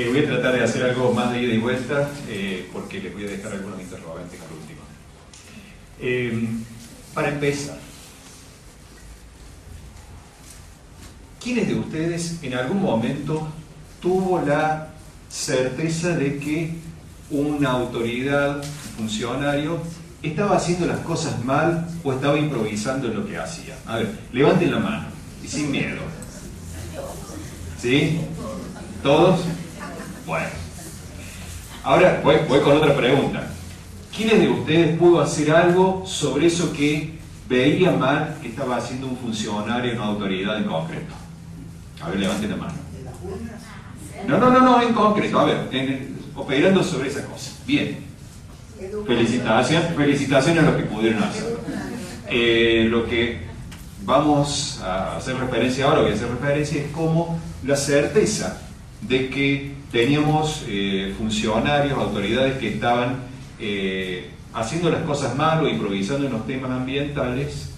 Voy a tratar de hacer algo más de ida y vuelta, porque les voy a dejar algunos interrogantes al último. Para empezar, ¿quiénes de ustedes en algún momento tuvo la certeza de que una autoridad, un funcionario, estaba haciendo las cosas mal o estaba improvisando en lo que hacía? A ver, levanten la mano y sin miedo. ¿Sí? ¿Todos? Bueno. Ahora voy con otra pregunta. ¿Quiénes de ustedes pudo hacer algo sobre eso que veía mal que estaba haciendo un funcionario, una autoridad en concreto? A ver, levanten la mano. No, en concreto. A ver, operando sobre esa cosa. Bien. Felicitaciones a los que pudieron hacerlo. Lo que vamos a hacer referencia ahora, voy a hacer referencia, es como la certeza de que teníamos funcionarios, autoridades que estaban haciendo las cosas mal o improvisando en los temas ambientales.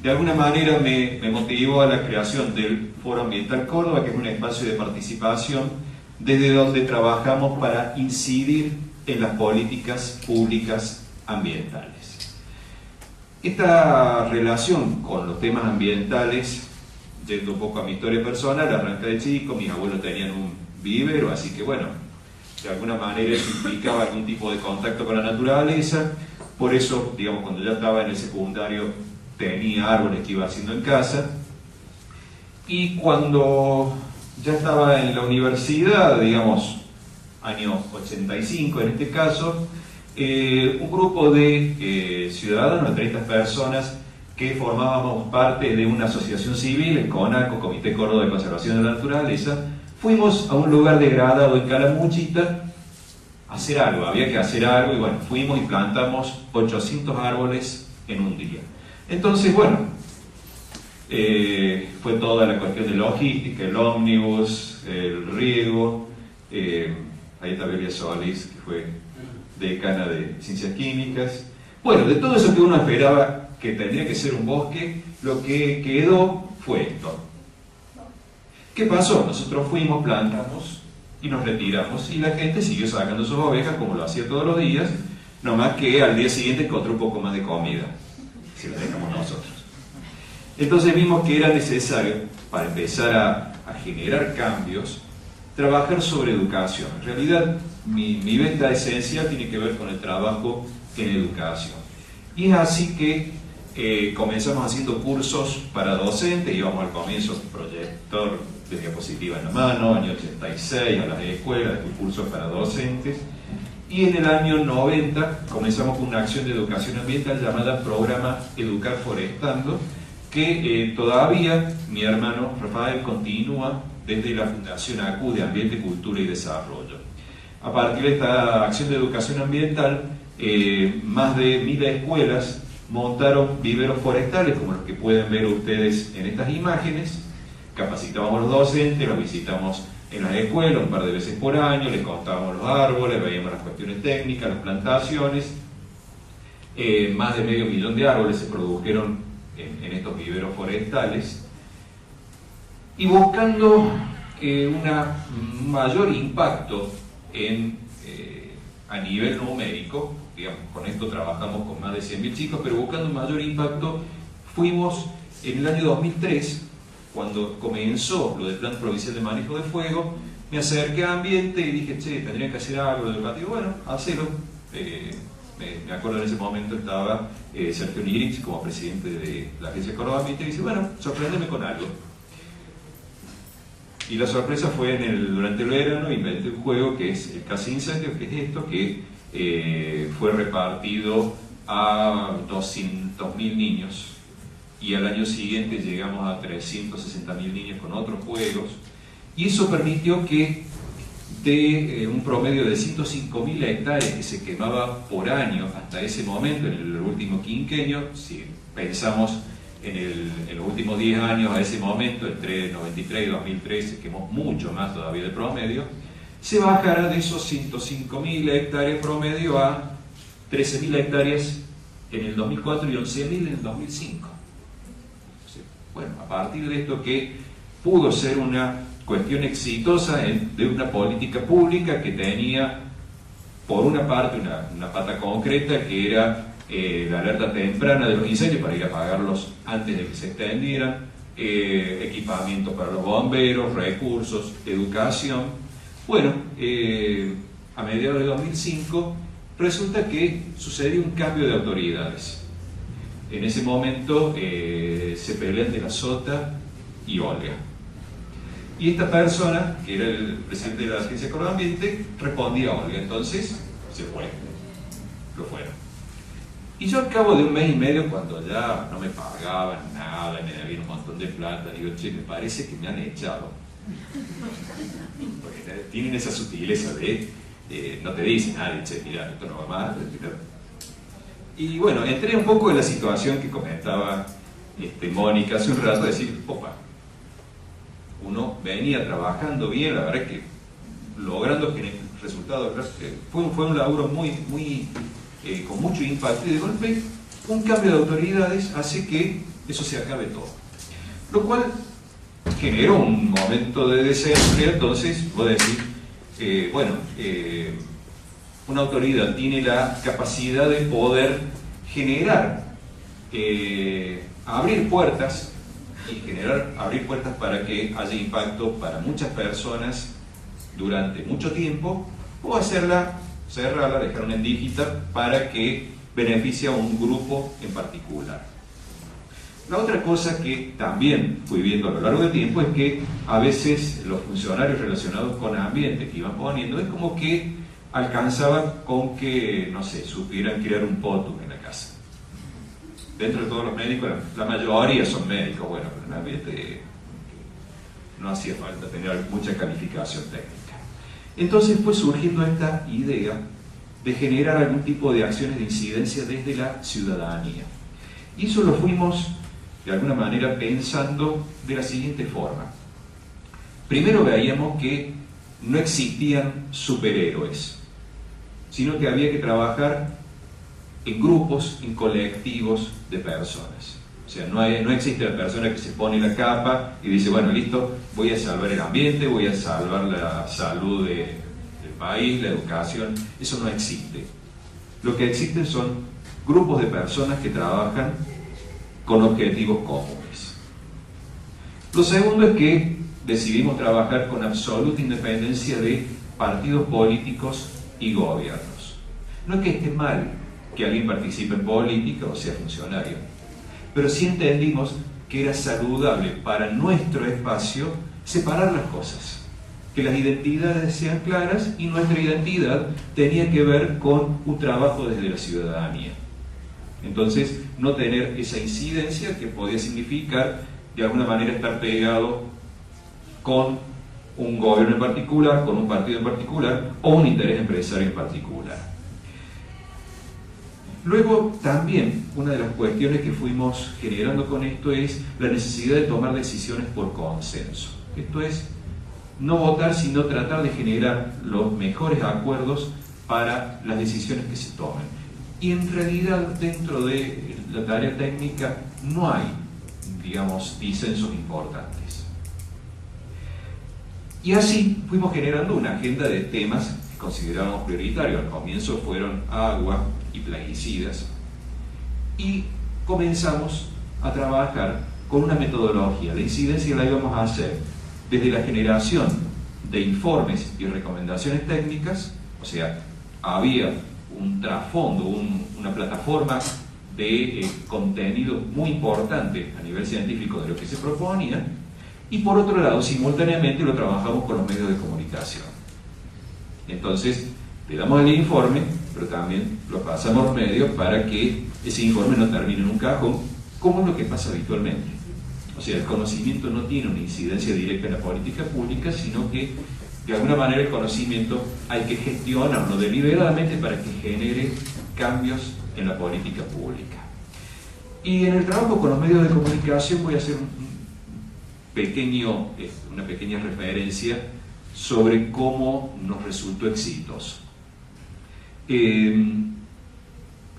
De alguna manera me motivó a la creación del Foro Ambiental Córdoba, que es un espacio de participación desde donde trabajamos para incidir en las políticas públicas ambientales. Esta relación con los temas ambientales, yendo un poco a mi historia personal, arranca de chico, mis abuelos tenían un vivero, así que bueno, de alguna manera eso implicaba algún tipo de contacto con la naturaleza. Por eso, digamos, cuando ya estaba en el secundario, tenía árboles que iba haciendo en casa, y cuando ya estaba en la universidad, digamos, año 85 en este caso, un grupo de ciudadanos, de 30 personas, que formábamos parte de una asociación civil, el CONACO, Comité Córdoba de Conservación de la Naturaleza, fuimos a un lugar degradado en Calamuchita a hacer algo, había que hacer algo, y bueno, fuimos y plantamos 800 árboles en un día. Entonces, bueno, fue toda la cuestión de logística, el ómnibus, el riego, ahí está Belia Solís, que fue decana de Ciencias Químicas. Bueno, de todo eso que uno esperaba que tendría que ser un bosque, lo que quedó fue esto. ¿Qué pasó? Nosotros fuimos, plantamos y nos retiramos, y la gente siguió sacando sus ovejas como lo hacía todos los días, nomás que al día siguiente encontró un poco más de comida, si lo dejamos nosotros. Entonces vimos que era necesario, para empezar a generar cambios, trabajar sobre educación. En realidad, mi venta esencial tiene que ver con el trabajo en educación. Y es así que comenzamos haciendo cursos para docentes. Íbamos al comienzo proyector de diapositiva en la mano, año 86, a las escuelas, cursos para docentes. Y en el año 90 comenzamos con una acción de educación ambiental llamada Programa Educar Forestando, que todavía mi hermano Rafael continúa desde la Fundación ACU de Ambiente, Cultura y Desarrollo. A partir de esta acción de educación ambiental, más de 1000 escuelas montaron viveros forestales, como los que pueden ver ustedes en estas imágenes. Capacitamos a los docentes, los visitamos en las escuelas un par de veces por año, les contábamos los árboles, veíamos las cuestiones técnicas, las plantaciones. Más de 500.000 de árboles se produjeron en estos viveros forestales, y buscando un mayor impacto a nivel numérico, digamos, con esto trabajamos con más de 100.000 chicos, pero buscando un mayor impacto, fuimos en el año 2003, cuando comenzó lo del Plan Provincial de Manejo de Fuego. Me acerqué a Ambiente y dije, che, tendría que hacer algo educativo. Bueno, hacelo. Me acuerdo en ese momento estaba Sergio Nirich como presidente de la Agencia Córdoba Ambiente, y dice, bueno, sorpréndeme con algo. Y la sorpresa fue durante el verano, inventé un juego que es el Casi Incendio, que es esto, que fue repartido a 200.000 niños, y al año siguiente llegamos a 360.000 niños con otros juegos, y eso permitió que de un promedio de 105.000 hectáreas que se quemaba por año hasta ese momento, en el último quinquenio, si pensamos en los últimos 10 años a ese momento, entre 93 y 2003 se quemó mucho más todavía de promedio, se bajara de esos 105.000 hectáreas promedio a 13.000 hectáreas en el 2004 y 11.000 en el 2005. Bueno, a partir de esto, que pudo ser una cuestión exitosa de una política pública que tenía, por una parte, una pata concreta, que era la alerta temprana de los incendios para ir a apagarlos antes de que se extendieran, equipamiento para los bomberos, recursos, educación. Bueno, a mediados de 2005 resulta que sucedió un cambio de autoridades. En ese momento se pelean de la Sota y Olga. Y esta persona, que era el presidente de la Agencia de Ambiente, respondía a Olga. Entonces se fue, lo fueron. Y yo al cabo de un mes y medio, cuando ya no me pagaban nada, me debían un montón de plata, digo, che, me parece que me han echado. Porque tienen esa sutileza de, no te dicen nadie, che, mira, esto no va más. Y bueno, entré un poco en la situación que comentaba Mónica hace un rato, de decir, opa, uno venía trabajando bien, la verdad es que logrando resultados, fue un laburo con mucho impacto, y de golpe un cambio de autoridades hace que eso se acabe todo. Lo cual generó un momento de desastre. Entonces, puedo decir, una autoridad tiene la capacidad de poder generar, abrir puertas abrir puertas para que haya impacto para muchas personas durante mucho tiempo, o hacerla, cerrarla, dejar una endígita para que beneficie a un grupo en particular. La otra cosa que también fui viendo a lo largo del tiempo es que a veces los funcionarios relacionados con ambiente que iban poniendo, es como que alcanzaban con que, no sé, supieran crear un potum en la casa. Dentro de todos los médicos, la mayoría son médicos, bueno, pero en ambiente no hacía falta tener mucha calificación técnica. Entonces fue surgiendo esta idea de generar algún tipo de acciones de incidencia desde la ciudadanía. Y eso lo fuimos, de alguna manera, pensando de la siguiente forma. Primero veíamos que no existían superhéroes, sino que había que trabajar en grupos, en colectivos de personas. O sea, no existe la persona que se pone la capa y dice, bueno, listo, voy a salvar el ambiente, voy a salvar la salud del país, la educación. Eso no existe. Lo que existen son grupos de personas que trabajan con objetivos comunes. Lo segundo es que decidimos trabajar con absoluta independencia de partidos políticos y gobiernos. No es que esté mal que alguien participe en política o sea funcionario, pero sí entendimos que era saludable para nuestro espacio separar las cosas, que las identidades sean claras, y nuestra identidad tenía que ver con un trabajo desde la ciudadanía. Entonces, no tener esa incidencia que podía significar de alguna manera estar pegado con un gobierno en particular, con un partido en particular o un interés empresario en particular. Luego también una de las cuestiones que fuimos generando con esto es la necesidad de tomar decisiones por consenso. Esto es no votar, sino tratar de generar los mejores acuerdos para las decisiones que se tomen. Y en realidad dentro de la tarea técnica no hay, digamos, disensos importantes. Y así fuimos generando una agenda de temas que considerábamos prioritarios. Al comienzo fueron agua y plaguicidas, y comenzamos a trabajar con una metodología. La incidencia la íbamos a hacer desde la generación de informes y recomendaciones técnicas, o sea, había un trasfondo, una plataforma de contenido muy importante a nivel científico de lo que se proponía, y por otro lado, simultáneamente lo trabajamos con los medios de comunicación. Entonces, le damos el informe, pero también lo pasamos a los medios para que ese informe no termine en un cajón, como es lo que pasa habitualmente. O sea, el conocimiento no tiene una incidencia directa en la política pública, sino que de alguna manera el conocimiento hay que gestionarlo deliberadamente para que genere cambios en la política pública. Y en el trabajo con los medios de comunicación voy a hacer una pequeña referencia sobre cómo nos resultó exitoso.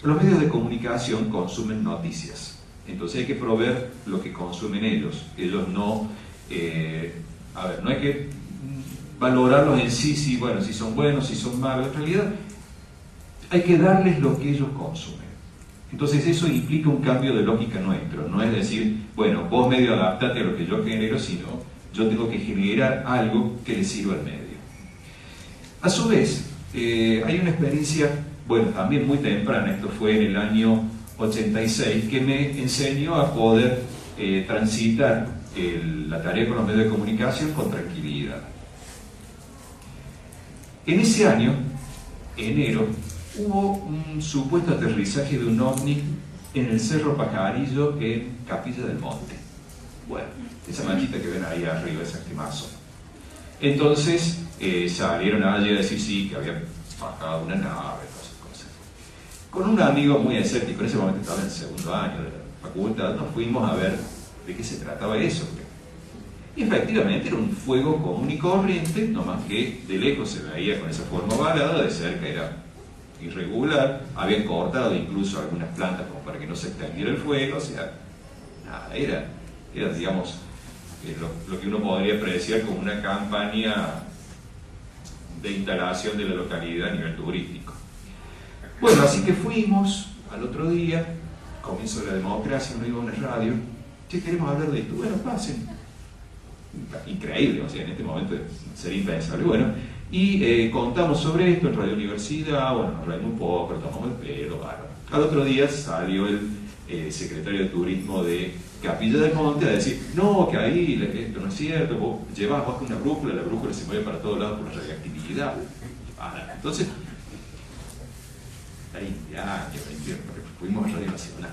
Los medios de comunicación consumen noticias, entonces hay que proveer lo que consumen ellos. Ellos no a ver, no hay que valorarlos en sí, si son buenos, si son malos. En realidad hay que darles lo que ellos consumen. Entonces eso implica un cambio de lógica nuestro. No es decir, bueno, vos medio adaptate a lo que yo genero, sino yo tengo que generar algo que le sirva al medio. A su vez, hay una experiencia, bueno, también muy temprana, esto fue en el año 86, que me enseñó a poder transitar la tarea con los medios de comunicación con tranquilidad. En ese año, enero, hubo un supuesto aterrizaje de un ovni en el Cerro Pajarillo en Capilla del Monte. Bueno, esa manchita que ven ahí arriba, ese quemazo. Entonces salieron allí a decir sí, que había bajado una nave, todas esas cosas. Con un amigo muy escéptico, en ese momento estaba en el segundo año de la facultad, nos fuimos a ver de qué se trataba eso. Y efectivamente era un fuego común y corriente, nomás que de lejos se veía con esa forma ovalada, de cerca era irregular, habían cortado incluso algunas plantas como para que no se extendiera el fuego, o sea, nada, era digamos, lo que uno podría apreciar como una campaña de instalación de la localidad a nivel turístico. Bueno, así que fuimos al otro día, comienzo de la democracia, uno iba a una radio, che, queremos hablar de esto, bueno, pasen. Increíble, o sea, en este momento sería impensable. Bueno, y contamos sobre esto en Radio Universidad, bueno, nos reímos un poco, tomamos el pelo, bárbaro. Al otro día salió el secretario de Turismo de Capilla del Monte a decir, no, que ahí esto no es cierto, vos llevas bajo una brújula, la brújula se mueve para todos lados por la radioactividad. Entonces, fuimos a Radio Nacional.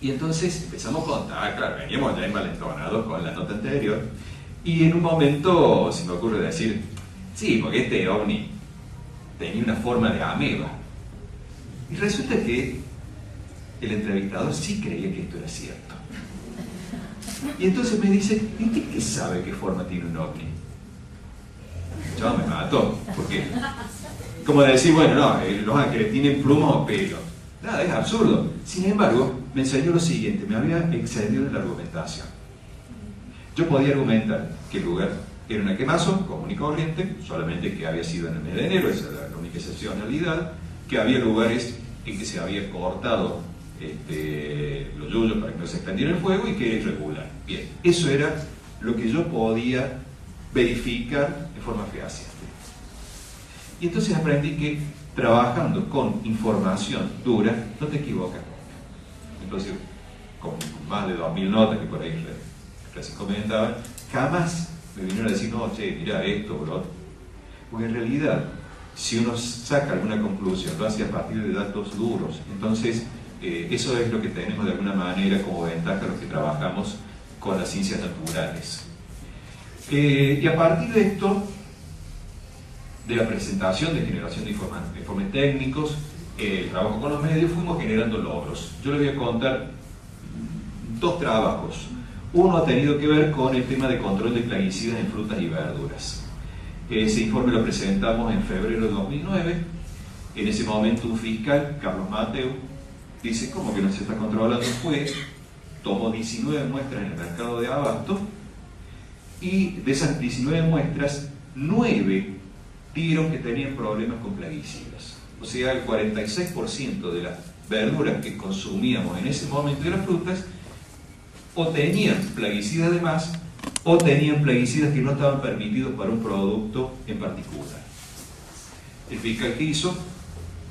Y entonces empezamos a contar, claro, veníamos ya envalentonados con la nota anterior, y en un momento se me ocurre decir, sí, porque este ovni tenía una forma de ameba. Y resulta que el entrevistador sí creía que esto era cierto. Y entonces me dice, ¿y usted qué sabe qué forma tiene un ovni? Yo me mato, porque como decir, bueno, no, los ángeles tienen plumas o pelo. Nada, es absurdo. Sin embargo, me enseñó lo siguiente, me había excedido en la argumentación. Yo podía argumentar que el lugar era una quemazón común y corriente, solamente que había sido en el mes de enero, esa era la única excepcionalidad, que había lugares en que se había cortado los yuyos para que no se extendiera el fuego y que era irregular. Bien, eso era lo que yo podía verificar de forma fehaciente. Y entonces aprendí que trabajando con información dura, no te equivocas. Entonces, con más de 2000 notas que por ahí recién comentaban, jamás me vinieron a decir, no, che, mira esto o lo otro. Porque en realidad, si uno saca alguna conclusión, lo hace a partir de datos duros. Entonces, eso es lo que tenemos de alguna manera como ventaja los que trabajamos con las ciencias naturales. Y a partir de esto, de la presentación, de generación de informes técnicos, el trabajo con los medios, fuimos generando logros. Yo les voy a contar dos trabajos. Uno ha tenido que ver con el tema de control de plaguicidas en frutas y verduras. Ese informe lo presentamos en febrero de 2009. En ese momento un fiscal, Carlos Mateu, dice, ¿cómo que no se está controlando? Tomó 19 muestras en el mercado de abasto y de esas 19 muestras, 9 dieron que tenían problemas con plaguicidas. O sea, el 46% de las verduras que consumíamos en ese momento de las frutas o tenían plaguicidas de más o tenían plaguicidas que no estaban permitidos para un producto en particular. El fiscal que hizo,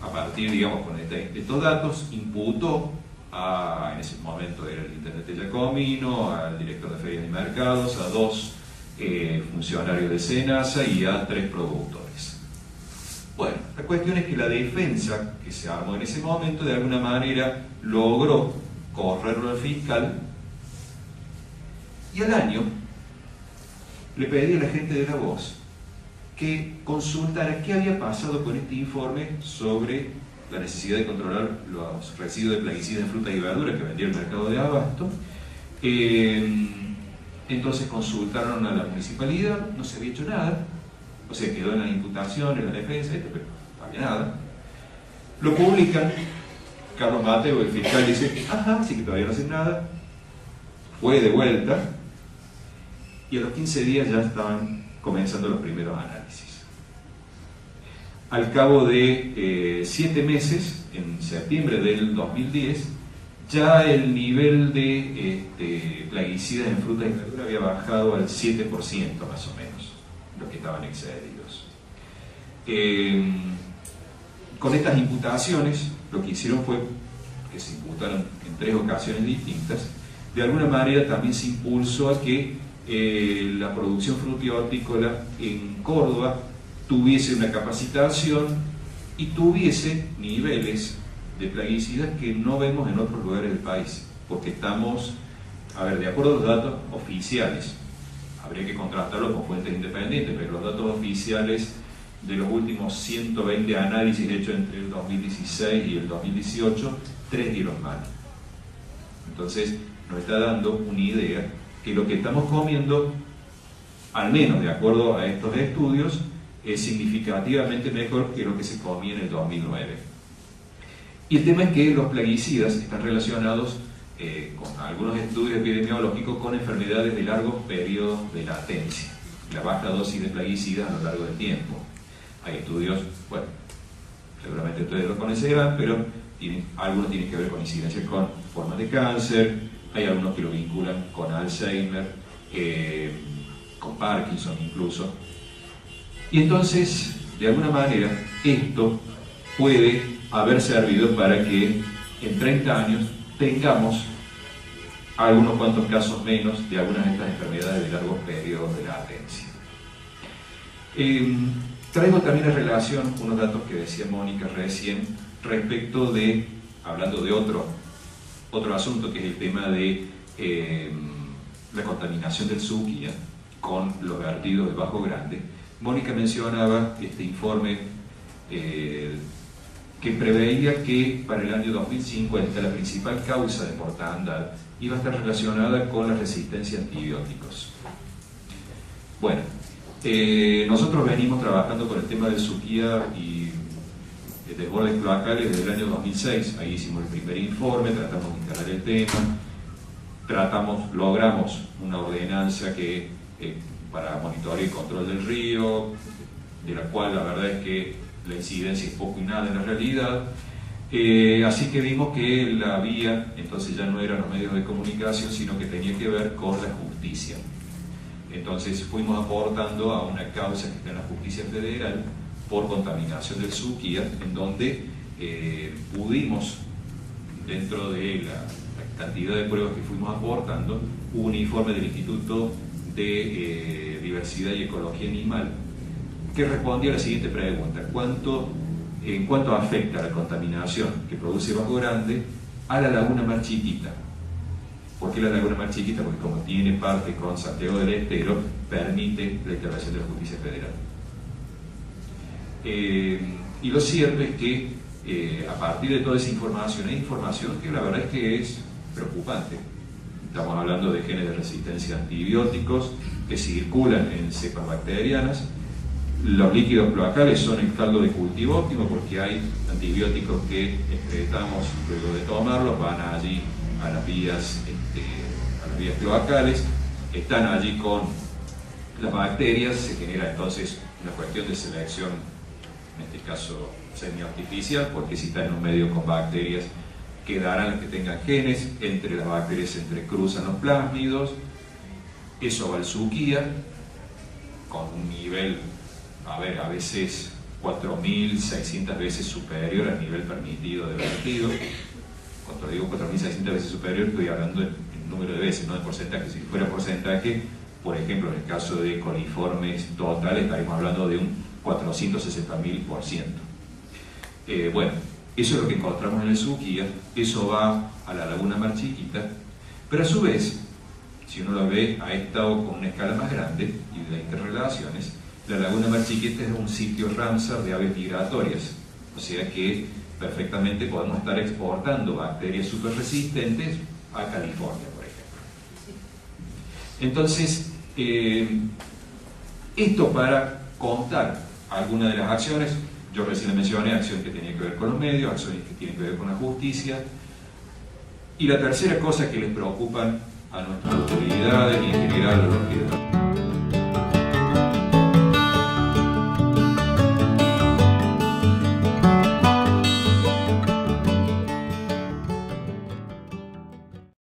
a partir, digamos, con estos datos, imputó en ese momento era el intendente Giacomino, al director de ferias y mercados, a 2 funcionarios de SENASA y a 3 productores. Bueno, la cuestión es que la defensa que se armó en ese momento de alguna manera logró correrlo al fiscal y al año le pedí a la gente de La Voz que consultara qué había pasado con este informe sobre la necesidad de controlar los residuos de plaguicidas en frutas y verduras que vendía el mercado de abasto. Entonces consultaron a la municipalidad, no se había hecho nada, o sea, quedó en la imputación, en la defensa, pero no había nada. Lo publican, Carlos Mateu, el fiscal, dice, ajá, sí que todavía no hacen nada, fue de vuelta, y a los 15 días ya estaban comenzando los primeros análisis. Al cabo de 7 meses, en septiembre del 2010, ya el nivel de plaguicidas en frutas y verduras había bajado al 7% más o menos, los que estaban excedidos. Con estas imputaciones, lo que hicieron fue que se imputaron en 3 ocasiones distintas. De alguna manera también se impulsó a que la producción frutihortícola en Córdoba tuviese una capacitación y tuviese niveles de plaguicidas que no vemos en otros lugares del país, porque estamos, de acuerdo a los datos oficiales, habría que contrastarlo con fuentes independientes, pero los datos oficiales de los últimos 120 análisis hechos entre el 2016 y el 2018, 3 dieron mal. Entonces nos está dando una idea que lo que estamos comiendo, al menos de acuerdo a estos estudios, es significativamente mejor que lo que se comía en el 2009. Y el tema es que los plaguicidas están relacionados con algunos estudios epidemiológicos con enfermedades de largos periodos de latencia, la baja dosis de plaguicidas a lo largo del tiempo. Hay estudios, bueno, seguramente ustedes lo conocerán, pero algunos tienen que ver con incidencia con formas de cáncer, hay algunos que lo vinculan con Alzheimer, con Parkinson incluso. Y entonces, de alguna manera, esto puede haber servido para que en 30 años tengamos algunos cuantos casos menos de algunas de estas enfermedades de largos periodos de latencia. Traigo también en relación unos datos que decía Mónica recién respecto de, hablando de otro asunto, que es el tema de la contaminación del Suquía con los vertidos de Bajo Grande. Mónica mencionaba este informe que preveía que para el año 2050 la principal causa de mortandad iba a estar relacionada con la resistencia a antibióticos. Bueno, nosotros venimos trabajando con el tema del Suquía y desbordes cloacales desde el año 2006. Ahí hicimos el primer informe, tratamos de instalar el tema, logramos una ordenanza que para monitorear y control del río, de la cual la verdad es que la incidencia es poco y nada en la realidad. Así que vimos que la vía entonces ya no eran los medios de comunicación, sino que tenía que ver con la justicia. Entonces fuimos aportando a una causa que está en la justicia federal por contaminación del Suquía, en donde pudimos, dentro de la cantidad de pruebas que fuimos aportando, hubo un informe del Instituto de Diversidad y Ecología Animal que respondía a la siguiente pregunta: ¿en cuánto afecta la contaminación que produce Bajo Grande a la laguna Mar Chiquita? ¿Por qué la laguna Mar Chiquita? Porque como tiene parte con Santiago del Estero, permite la intervención de la justicia federal. Y lo cierto es que a partir de toda esa información, hay información que la verdad es que es preocupante. Estamos hablando de genes de resistencia a antibióticos que circulan en cepas bacterianas. Los líquidos cloacales son el caldo de cultivo óptimo, porque hay antibióticos que excretamos luego de tomarlos, van allí a las vías cloacales, están allí con las bacterias, se genera entonces una cuestión de selección, en este caso semi-artificial, porque si está en un medio con bacterias, quedarán las que tengan genes, entre las bacterias se entrecruzan los plásmidos, eso va al Suquía, con un nivel, a veces 4.600 veces superior al nivel permitido de vertido. Cuando digo 4.600 veces superior, estoy hablando en número de veces, no de porcentaje. Si fuera porcentaje, por ejemplo, en el caso de coliformes total, estaríamos hablando de un 460.000%. Bueno, eso es lo que encontramos en el Suquía, eso va a la laguna Mar Chiquita, pero a su vez, si uno lo ve a esta o con una escala más grande y de interrelaciones, la laguna Mar Chiquita es un sitio Ramsar de aves migratorias, o sea que perfectamente podemos estar exportando bacterias súper resistentes a California, por ejemplo. Entonces, esto para contar algunas de las acciones. Yo recién mencioné acciones que tenían que ver con los medios, acciones que tienen que ver con la justicia. Y la tercera cosa que les preocupan a nuestras autoridades y en general a los que